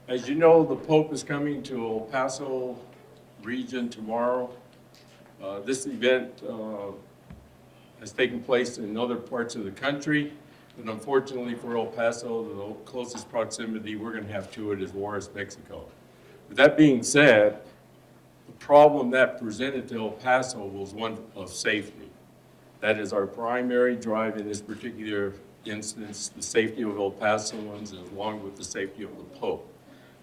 As you know, the Pope is coming to El Paso region tomorrow. This event has taken place in other parts of the country, but unfortunately for El Paso, the closest proximity we're going to have to it is Juarez, Mexico. With that being said, the problem that presented to El Paso was one of safety. That is our primary drive in this particular instance, the safety of El Pasoans, along with the safety of the Pope.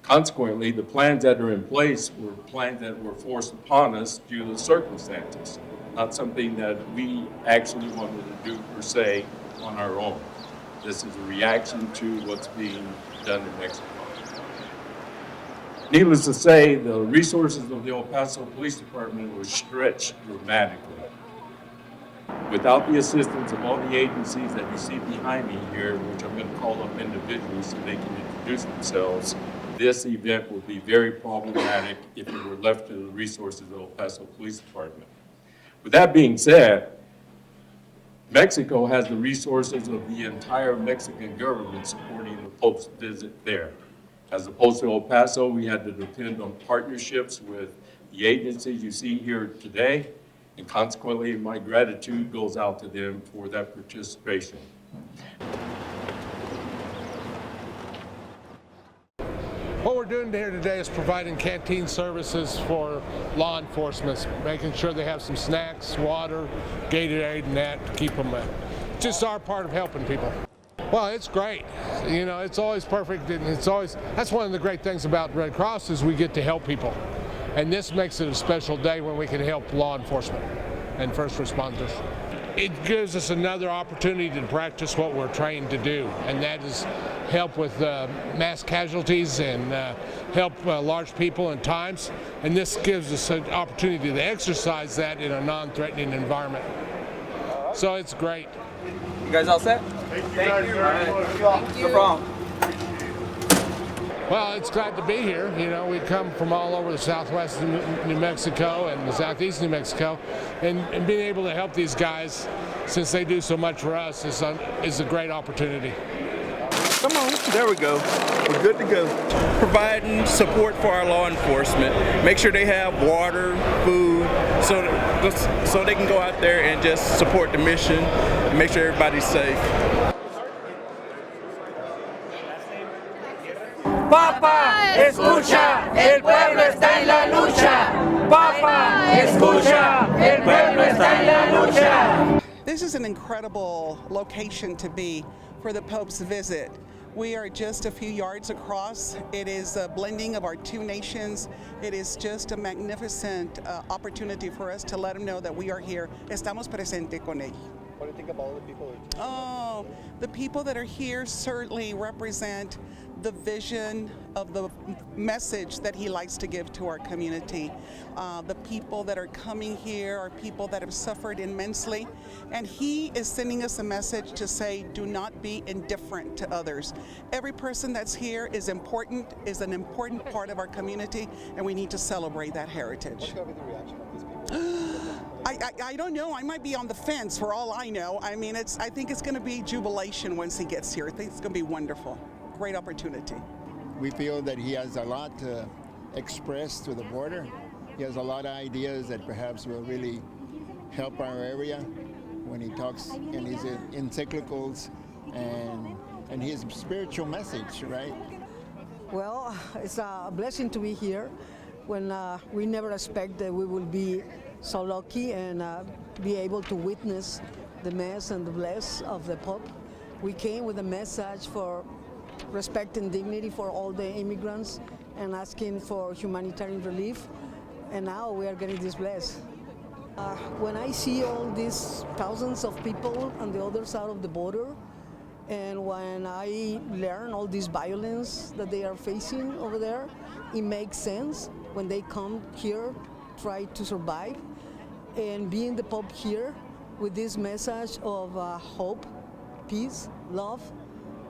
Consequently, the plans that are in place were plans that were forced upon us due to the circumstances, not something that we actually wanted to do per se on our own. This is a reaction to what's being done in Mexico. Needless to say, the resources of the El Paso Police Department were stretched dramatically. Without the assistance of all the agencies that you see behind me here, which I'm going to call them individually so they can introduce themselves, this event would be very problematic if it were left to the resources of the El Paso Police Department. With that being said, Mexico has the resources of the entire Mexican government supporting the Pope's visit there. As opposed to El Paso, we had to depend on partnerships with the agencies you see here today, and consequently, my gratitude goes out to them for that participation. What we're doing here today is providing canteen services for law enforcement, making sure they have some snacks, water, Gatorade, and that to keep them just our part of helping people. Well, it's great. You know, it's always perfect, and that's one of the great things about Red Cross is we get to help people. And this makes it a special day when we can help law enforcement and first responders. It gives us another opportunity to practice what we're trained to do, and that is help with mass casualties and help large people in times. And this gives us an opportunity to exercise that in a non-threatening environment. So it's great. You guys all set? Thank you. No problem. Well, it's glad to be here. You know, we come from all over the southwest of New Mexico and the southeast New Mexico, and being able to help these guys, since they do so much for us, is a great opportunity. Come on, there we go. We're good to go. Providing support for our law enforcement. Make sure they have water, food, so they can go out there and just support the mission and make sure everybody's safe. Papa, escucha, el pueblo está en la lucha. Papa, escucha, el pueblo está en la lucha. This is an incredible location to be for the Pope's visit. We are just a few yards across. It is a blending of our two nations. It is just a magnificent opportunity for us to let them know that we are here. Estamos presente con ellos. What do you think about all the people? Oh, the people that are here certainly represent the vision of the message that he likes to give to our community. The people that are coming here are people that have suffered immensely, and he is sending us a message to say, do not be indifferent to others. Every person that's here is important, is an important part of our community, and we need to celebrate that heritage. What's going to be the reaction of these people? I don't know. I might be on the fence for all I know. I mean, I think it's going to be jubilation once he gets here. I think it's going to be wonderful. Great opportunity. We feel that he has a lot to express to the border. He has a lot of ideas that perhaps will really help our area when he talks in his encyclicals and his spiritual message, right? Well, it's a blessing to be here when we never expect that we will be so lucky and be able to witness the Mass and the bless of the Pope. We came with a message for respect and dignity for all the immigrants and asking for humanitarian relief, and now we are getting this bless. When I see all these thousands of people on the other side of the border, and when I learn all this violence that they are facing over there, it makes sense when they come here, try to survive, and being the Pope here with this message of hope, peace, love,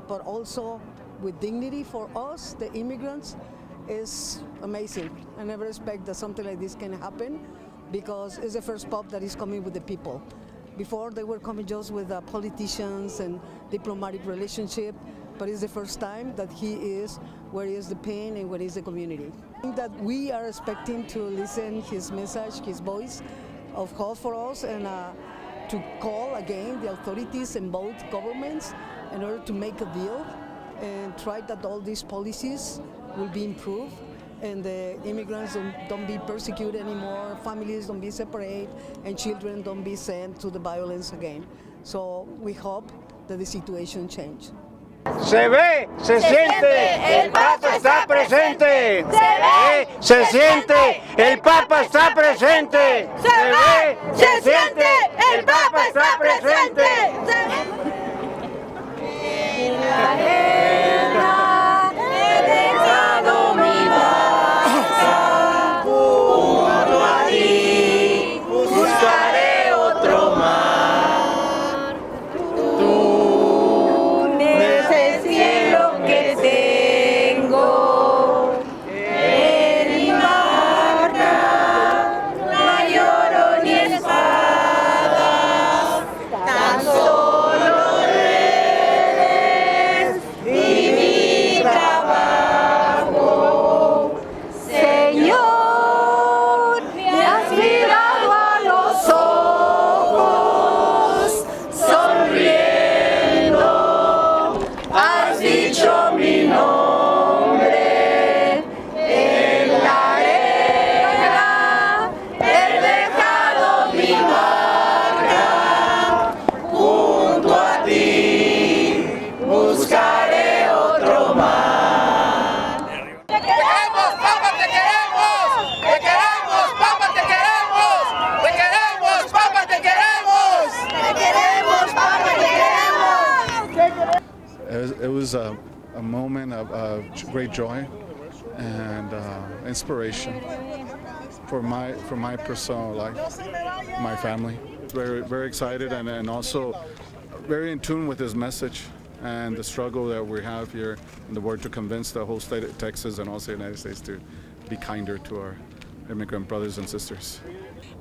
but also with dignity for us, the immigrants, is amazing. I never expect that something like this can happen because it's the first Pope that is coming with the people. Before they were coming just with politicians and diplomatic relationship. but it's the first time that he is where is the pain and where is the community. I think that we are expecting to listen his message, his voice of hope for us, and to call again the authorities in both governments in order to make a deal and try that all these policies will be improved and the immigrants don't be persecuted anymore, families don't be separated, and children don't be sent to the violence again. So we hope that the situation change. Se ve, se siente, el Papa está presente. Se ve, se siente, el Papa está presente. Se ve, se siente, el Papa está presente. En la guerra he dejado mi barca, junto a ti buscaré otro mar. Tú eres el cielo que tengo en mi barca, no hay oro ni espadas, tan solo eres y mi trabajo. Señor, me has mirado a los ojos, sonriendo, has dicho mi nombre. En la arena he dejado mi barca, junto a ti buscaré otro mar. ¡Te queremos, Papa, te queremos! ¡Te queremos, Papa, te queremos! ¡Te queremos, Papa, te queremos! ¡Te queremos, Papa, te queremos! It was a moment of great joy and inspiration for my personal life, my family. Very excited and also very in tune with his message and the struggle that we have here in the world to convince the whole state of Texas and also the United States to be kinder to our immigrant brothers and sisters.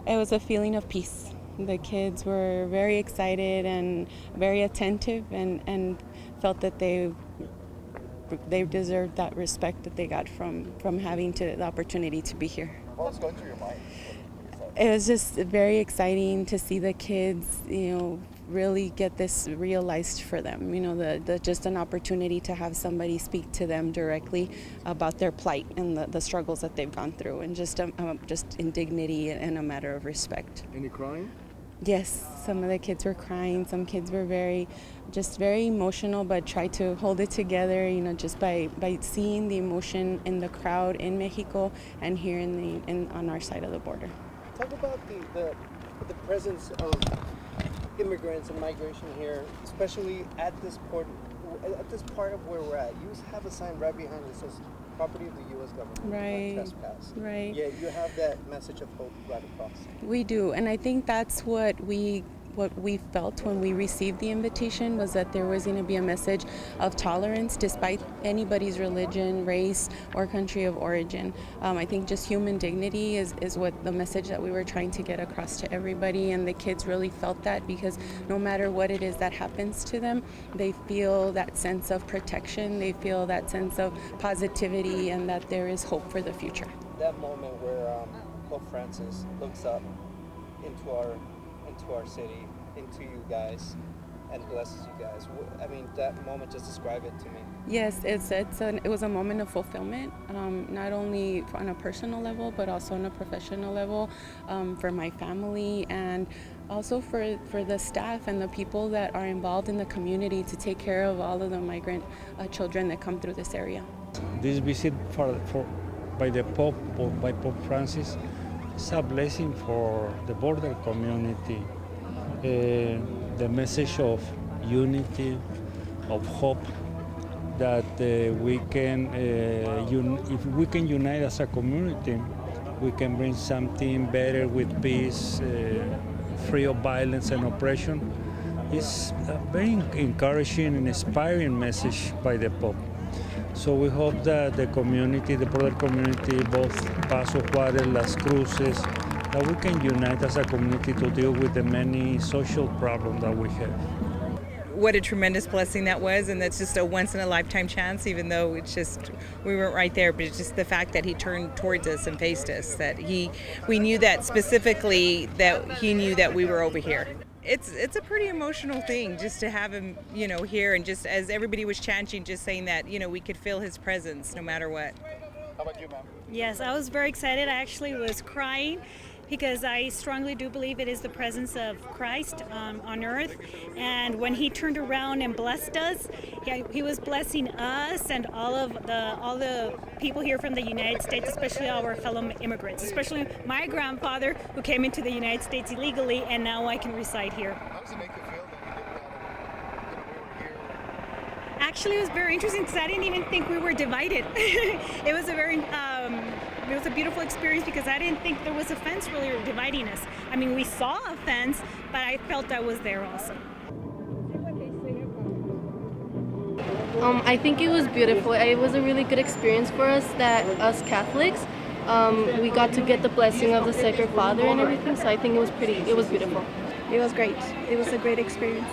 It was a feeling of peace. The kids were very excited and very attentive and felt that they deserved that respect that they got from having the opportunity to be here. What was going through your mind? It was just very exciting to see the kids, really get this realized for them. The just an opportunity to have somebody speak to them directly about their plight and the struggles that they've gone through, and just in dignity and a matter of respect. Any crying? Yes, some of the kids were crying. Some kids were very emotional, but tried to hold it together. Just by seeing the emotion in the crowd in Mexico and here on our side of the border. Talk about the presence of immigrants and migration here, especially at this part of where we're at. You have a sign right behind it that says property of the U.S. government, Right. not trespass. Right. Yeah, you have that message of hope right across. We do, and I think that's what we felt when we received the invitation, was that there was going to be a message of tolerance despite anybody's religion, race, or country of origin. I think just human dignity is what the message that we were trying to get across to everybody, and the kids really felt that, because no matter what it is that happens to them, they feel that sense of protection, they feel that sense of positivity, and that there is hope for the future. That moment where Pope Francis looks up into our city, into you guys, and blesses you guys. I mean, that moment, just describe it to me. Yes, it was a moment of fulfillment, not only on a personal level, but also on a professional level, for my family, and also for the staff and the people that are involved in the community to take care of all of the migrant children that come through this area. This visit by the Pope, by Pope Francis, is a blessing for the border community. The message of unity, of hope, that we can, if we can unite as a community, we can bring something better with peace, free of violence and oppression. It's a very encouraging and inspiring message by the Pope. So we hope that the community, the border community, both Paso, Juarez, Las Cruces, that we can unite as a community to deal with the many social problems that we have. what a tremendous blessing that was, and that's just a once-in-a-lifetime chance, even though it's just, we weren't right there, but it's just the fact that he turned towards us and faced us, that we knew that specifically, that he knew that we were over here. It's a pretty emotional thing just to have him, here, and just as everybody was chanting, just saying that, we could feel his presence no matter what. How about you, ma'am? Yes, I was very excited. I actually was crying because I strongly do believe it is the presence of Christ on earth. And when he turned around and blessed us, he was blessing us and all the people here from the United States, especially our fellow immigrants, especially my grandfather who came into the United States illegally, and now I can reside here. How does it make you feel that you did that? We were here. Actually, it was very interesting because I didn't even think we were divided. It was a very it was a beautiful experience because I didn't think there was a fence really dividing us. I mean, we saw a fence, but I felt I was there also. I think it was beautiful. It was a really good experience for us, that us Catholics, we got to get the blessing of the Sacred Father and everything, so I think it was beautiful. It was great. It was a great experience.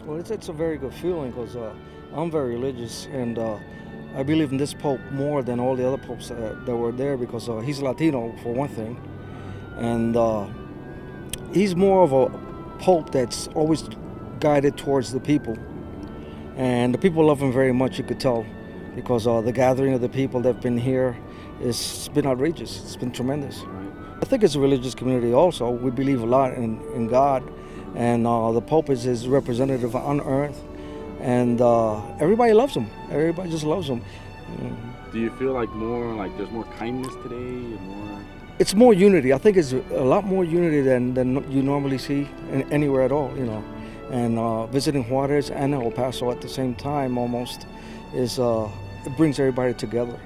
Well, it's a very good feeling because I'm very religious, and I believe in this Pope more than all the other popes that were there because he's Latino, for one thing, and he's more of a Pope that's always guided towards the people, and the people love him very much, you could tell, because the gathering of the people that have been here it's been outrageous. It's been tremendous. I think it's a religious community also. We believe a lot in God, and the Pope is his representative on earth, and everybody loves him. Everybody just loves him. Do you feel like there's more kindness today and more? It's more unity. I think it's a lot more unity than you normally see anywhere at all, you know. And visiting Juarez and El Paso at the same time almost is it brings everybody together,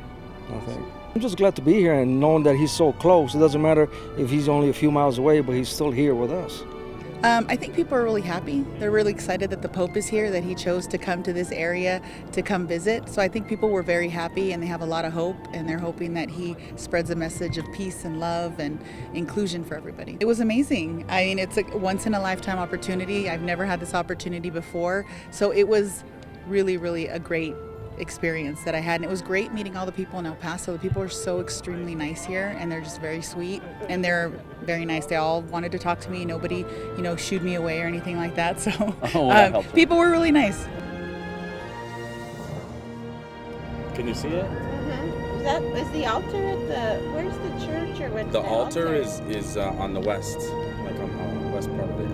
I think. I'm just glad to be here and knowing that he's so close. It doesn't matter if he's only a few miles away, but he's still here with us. I think people are really happy. They're really excited that the Pope is here, that he chose to come to this area to come visit. So I think people were very happy and they have a lot of hope, and they're hoping that he spreads a message of peace and love and inclusion for everybody. It was amazing. I mean, it's a once in a lifetime opportunity. I've never had this opportunity before. So it was really, really a great experience that I had, and it was great meeting all the people in El Paso. The people are so extremely nice here, and they're just very sweet, and they're very nice. They all wanted to talk to me. Nobody, shooed me away or anything like that. So that helps. people were really nice. Can you see it? Is the altar at the? Where's the church or what's The altar is on the west, like on the west part of it.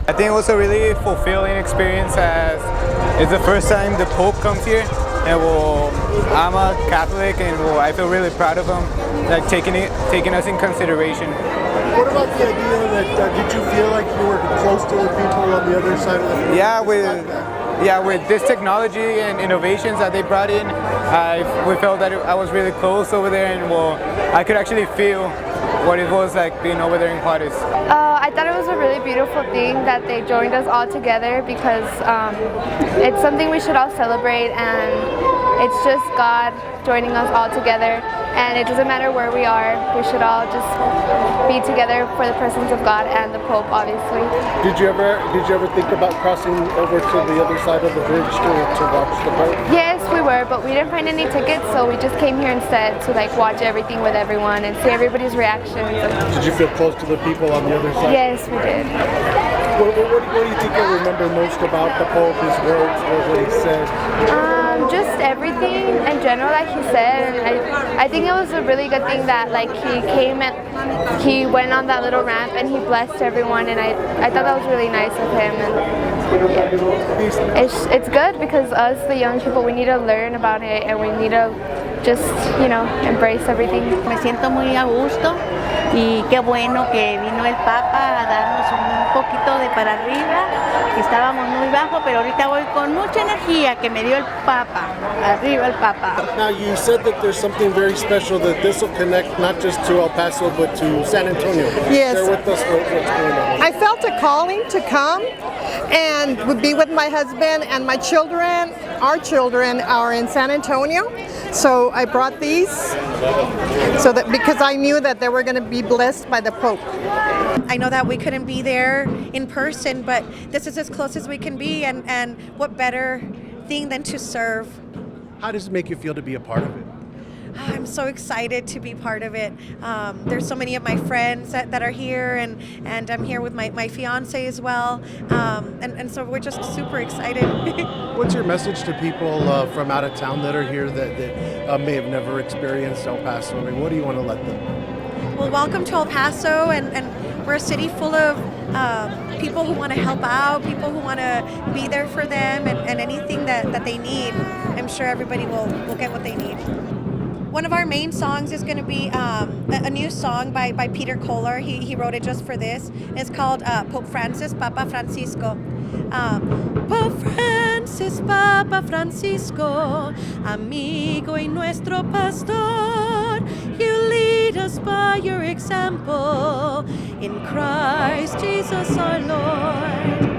I think it was a really fulfilling experience, as it's the first time the Pope comes here, and I'm a Catholic, and I feel really proud of him, like taking us in consideration. What about the idea that did you feel like you were close to the people on the other side of the world? With this technology and innovations that they brought in, we felt that I was really close over there, and I could actually feel what it was like being over there in Juarez. I thought it was a really beautiful thing that they joined us all together, because it's something we should all celebrate, and it's just God joining us all together, and it doesn't matter where we are, we should all just be together for the presence of God and the Pope, obviously. Did you ever think about crossing over to the other side of the bridge to watch the Pope? Yes, we were, but we didn't find any tickets, so we just came here instead to watch everything with everyone and see everybody's reactions. Did you feel close to the people on the other side? Yes, we did. What do you think you'll remember most about the Pope, his words, what he said? Just everything in general, like he said, and I think it was a really good thing that he came and he went on that little ramp and he blessed everyone, and I thought that was really nice of him. And it's good, because us, the young people, we need to learn about it, and we need to just, embrace everything. Me siento muy a gusto y qué bueno que vino el Papa a darnos un poquito de para arriba, que estábamos muy bajo, pero ahorita voy con mucha energía que me dio el Papa. Arriba el Papa. Now, you said that there's something very special, that this will connect not just to El Paso but to San Antonio. Yes. Share with us what's going on. I felt a calling to come and would be with my husband and my children. Our children are in San Antonio, so I brought these because I knew that they were going to be blessed by the Pope. I know that we couldn't be there in person, but this is as close as we can be, and what better thing than to serve. How does it make you feel to be a part of it? I'm so excited to be part of it. There's so many of my friends that are here, and I'm here with my fiance as well, and so we're just super excited. What's your message to people from out of town that are here that may have never experienced El Paso? I mean, what do you want to let them? Well, welcome to El Paso, and we're a city full of people who want to help out, people who want to be there for them, and anything that they need. I'm sure everybody will get what they need. One of our main songs is going to be a new song by Peter Kohler. He wrote it just for this. It's called Pope Francis, Papa Francisco. Pope Francis, Papa Francisco, amigo y nuestro pastor, you lead us by your example in Christ Jesus our Lord.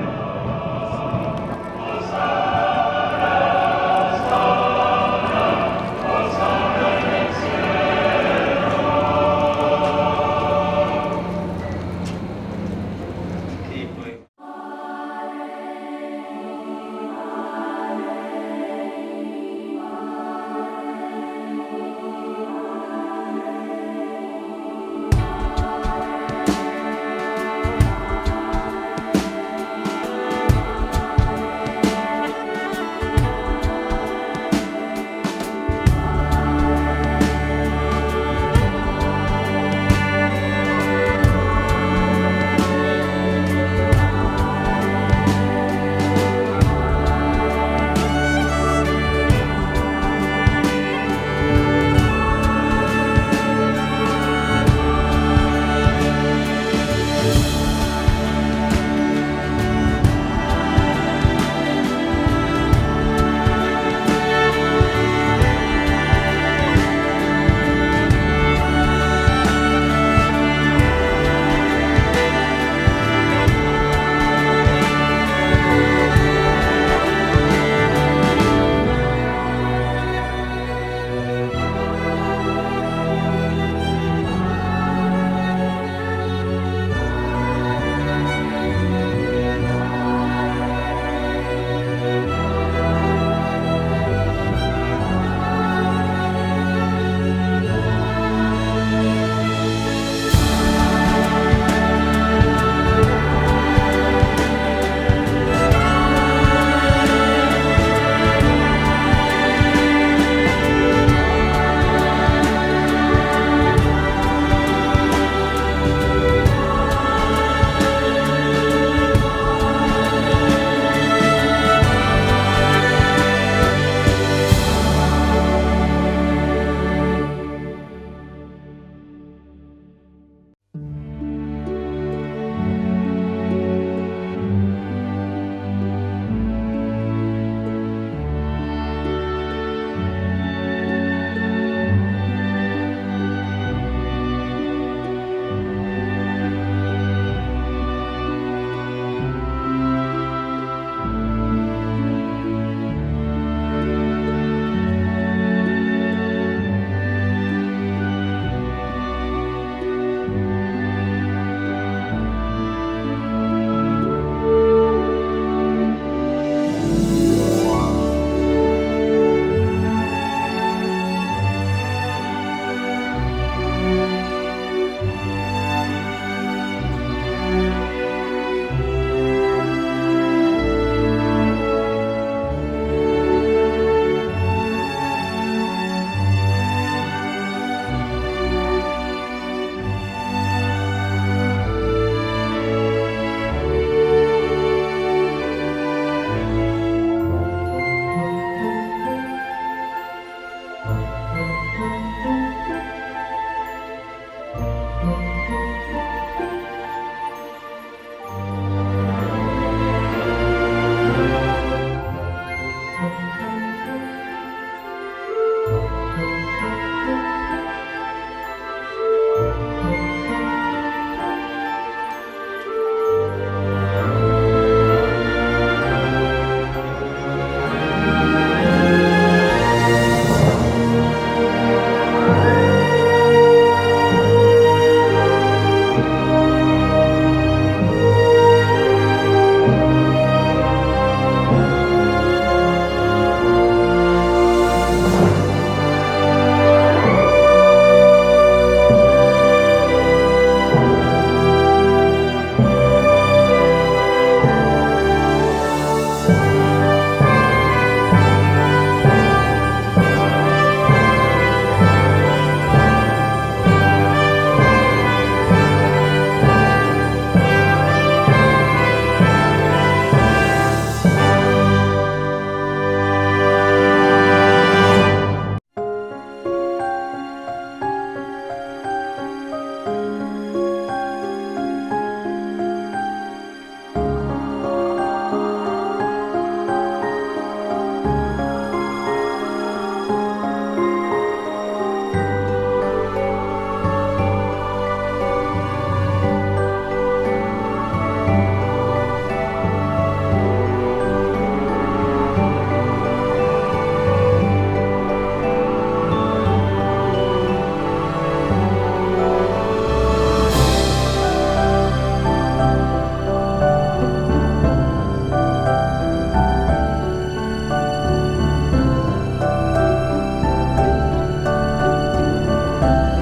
Thank you.